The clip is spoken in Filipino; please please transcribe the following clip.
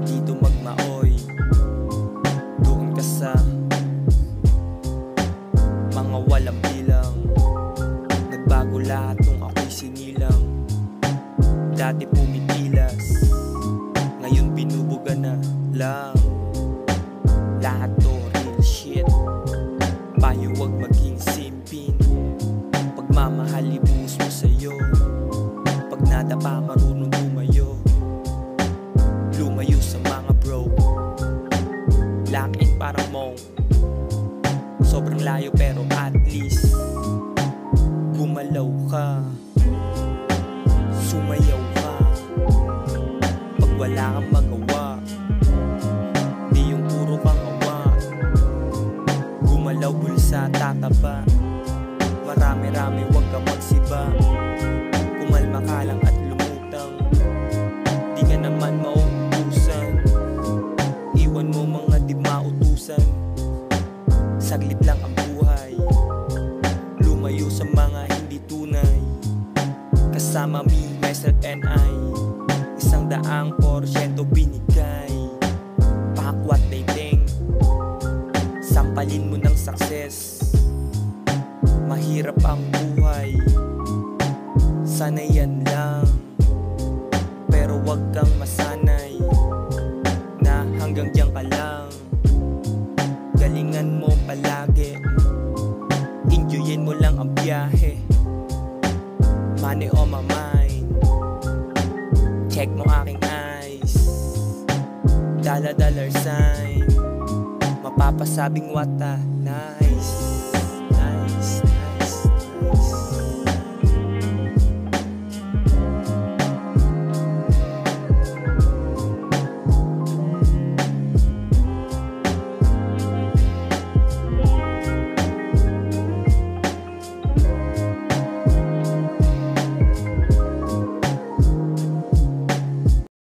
dito magmaoy. Doon ka sa mga walang bilang. Nagbago lahat nung ako'y sinilang. Dati pumitilas, ngayon binubuga na lang. Lahat to real shit. Payo wag maging simpin. Pagmamahal ibuhos mo sa'yo. Pag nadapa marunong lumayo. Lumayo sa mga bro. Lock in parang mong sobrang layo pero at least gumalaw ka, sumayaw ka. Pag wala kang magawa, di yung puro kang awa. Gumalaw bulsa tataba. Marami-rami wag kang magsiba. Kumalma ka lang at lumutang. Di ka naman mauutusan. Iwan mo mga di mautusan. Saglit lang ang buhay. Lumayo sa mga hindi tunay. Kasama me, myself and I. 100% binigay. Pakwat dating. Sampalin mo ng success. Mahirap ang buhay. Sana yan lang. Pero wag kang masanay na hanggang diyan ka lang. Galingan mo palagi. Enjoyin mo lang ang biyahe. Money on my mind. Check mo aking eyes. $$ sign. Mapapasabing wata.